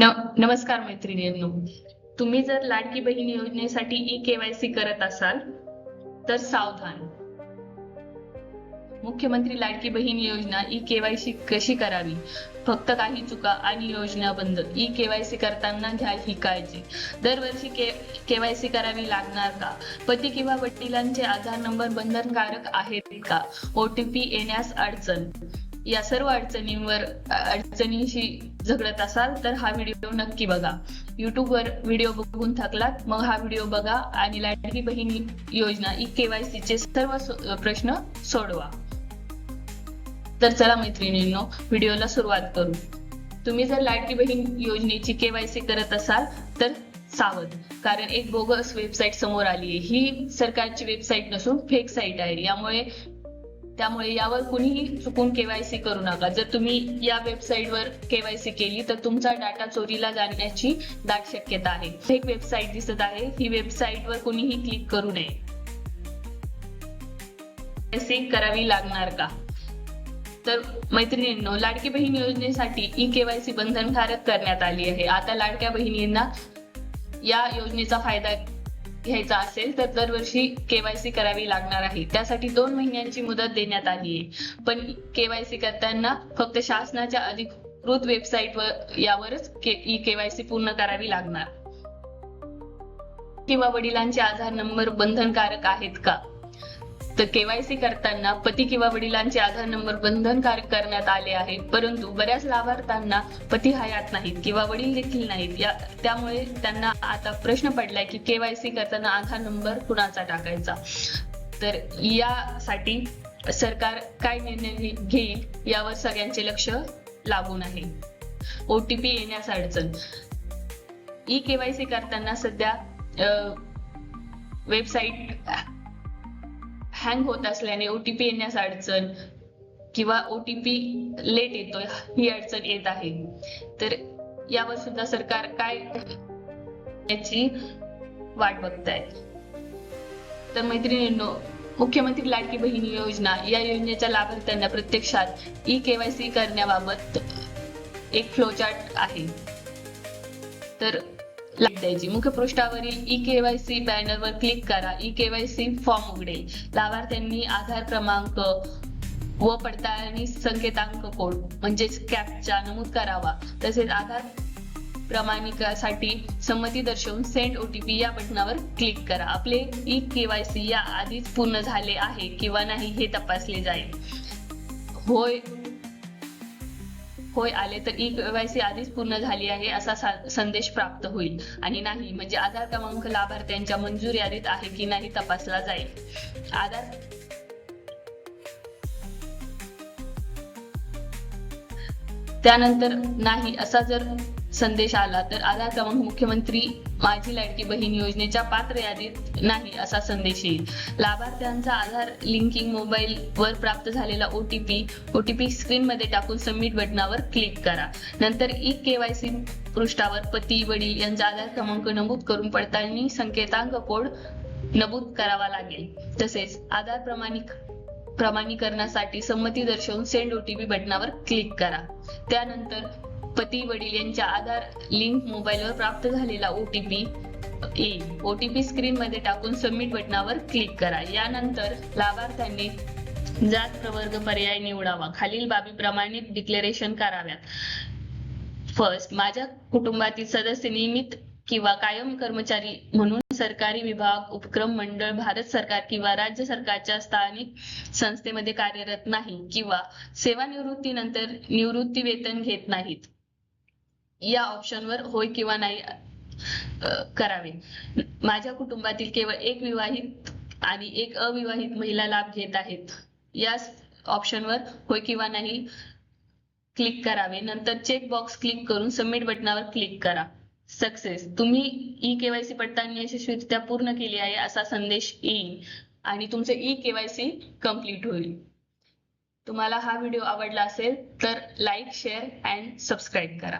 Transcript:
नमस्कार मैत्रिणींनो. तुम्ही जर लाडकी बहीण योजनेसाठी ई-केवायसी करत असाल तर सावधान. मुख्यमंत्री लाडकी बहीण योजना ई-केवायसी कशी करावी? फक्त काही चुका आणि योजना बंद. ई-केवायसी करताना घ्या ही काळजी. दरवर्षी केवायसी करावी लागणार का? पती किंवा वडिलांचे आधार नंबर बंधनकारक आहेत का? ओटीपी येण्यास अडचण. या सर्व अडचणींशी झगडत असाल तर हा व्हिडिओ नक्की बघा. वर व्हिडिओ बघून थकलात, मग हा व्हिडिओ बघा आणि लाडकी बहीण योजना ई-केवायसी चे सर्व प्रश्न सोडवा. तर चला मैत्रिणींनो, व्हिडिओला सुरुवात करू. तुम्ही जर लाडकी बहीण योजनेची केवायसी करत असाल तर सावध, कारण एक बोगस वेबसाईट समोर आली आहे. ही सरकारची वेबसाईट नसून फेक साईट आहे. त्यामुळे यावर कुणीही चुकून केवायसी करू नका. जर तुम्ही या वेबसाईटवर केवायसी केली तर तुमचा डाटा चोरीला जाण्याची दाट शक्यता आहे. फेक वेबसाईट दिसत आहे, ही वेबसाईटवर कुणीही क्लिक करू नये. केवायसी करावी लागणार का? तर मैत्रिणींनो, लाडकी बहीण योजनेसाठी ई-केवायसी बंधनकारक करण्यात आली आहे. आता लाडक्या बहिणींना या योजनेचा फायदा घ्यायचा असेल तर दरवर्षी केवायसी करावी लागणार आहे. त्यासाठी 2 महिन्यांची मुदत देण्यात आली आहे. पण केवायसी करताना फक्त शासनाच्या अधिकृत वेबसाईटवर यावरच ई-केवायसी पूर्ण करावी लागणार. किंवा वडिलांचे आधार नंबर बंधनकारक आहेत का? तर केवायसी करताना पती किंवा वडिलांचे आधार नंबर बंधनकारक करण्यात आले आहे, परंतु बऱ्याच लाभार्थ्यांना पती हयात नाहीत किंवा वडील देखील नाहीत. त्यामुळे त्यांना आता प्रश्न पडलाय की केवायसी करताना आधार नंबर कुणाचा टाकायचा. तर यासाठी सरकार काय निर्णय घेईल यावर सगळ्यांचे लक्ष लागून आहे. ओटीपी येण्यास अडचण. ई-केवायसी करताना सध्या वेबसाईट हँग होत असल्याने ओटीपी येण्यास अडचण किंवा ओटीपी लेट येतोय, ही अडचण येत आहे. तर यावर सुद्धा सरकार काय याची वाट बघताय. तर मैत्रिणींनो, मुख्यमंत्री लाडकी बहीण योजना या योजनेच्या लाभार्थ्यांना प्रत्यक्षात ई-केवायसी करण्याबाबत एक फ्लोचार्ट आहे. तर द्यायची. मुखपृष्ठावरील ई-केवायसी बॅनरवर क्लिक करा. ई-केवायसी फॉर्म उघडेल. लाभार्थ्यांनी आधार क्रमांक व पडताळणी संकेतांक कोड म्हणजेच कॅप्चा नमूद करावा. तसेच आधार प्रमाणिकासाठी संमती दर्शवून सेंड ओटीपी या बटनावर क्लिक करा. आपले ई-केवायसी या आधीच पूर्ण झाले आहे किंवा नाही हे तपासले जाईल. होय आले तर ई-केवायसी आधीच पूर्ण झाली आहे असा संदेश प्राप्त होईल, आणि नाही म्हणजे आधार क्रमांक लाभार्थ्यांच्या मंजूर यादीत आहे की नाही तपासला जाईल. त्यानंतर नाही असा जर संदेश आला तर आधार क्रमांक मुख्यमंत्री माझी लाडकी बहीण योजनेच्या पात्र यादीत नाही असा संदेश येईल. लाभार्थ्यांचा आधार लिंकिंग मोबाईल वर प्राप्त झालेला ओटीपी स्क्रीन मध्ये टाकून सबमिट बटनावर क्लिक करा. नंतर ई-केवायसी पृष्ठावर पती वडील यांचा आधार क्रमांक नमूद करून पडताळणी संकेतांक कोड नमूद करावा लागेल. तसेच आधार प्रमाणीकरणासाठी संमती दर्शवून सेंड ओटीपी बटनावर क्लिक करा. त्यानंतर पती वडील यांच्या आधार लिंक मोबाईलवर प्राप्त झालेला ओटीपी स्क्रीन मध्ये टाकून सबमिट बटनावर क्लिक करा. यानंतर लाभार्थ्यांनी जात प्रवर्ग पर्याय निवडावा. खालील बाबी प्रमाणित डिक्लेरेशन कराव्यात. फर्स्ट, माझ्या कुटुंबातील सदस्य नियमित किंवा कायम कर्मचारी म्हणून सरकारी विभाग, उपक्रम, मंडळ, भारत सरकार किंवा राज्य सरकारच्या स्थानिक संस्थेमध्ये कार्यरत नाही किंवा सेवानिवृत्तीनंतर निवृत्ती वेतन घेत नाहीत. या ऑप्शनवर होय किंवा नाही करावे. माझ्या कुटुंबातील केवळ एक विवाहित आणि एक अविवाहित महिला लाभ घेत आहेत. या ऑप्शनवर होय किंवा नाही क्लिक करावे. नंतर चेक बॉक्स क्लिक करून सबमिट बटनावर क्लिक करा. सक्सेस, तुम्ही ई-केवायसी पडताळणी यशस्वीरित्या पूर्ण केली आहे असा संदेश येईल आणि तुमचे ई-केवायसी कंप्लीट होईल. तुम्हाला हा व्हिडिओ आवडला असेल तर लाईक, शेअर अँड सबस्क्राईब करा.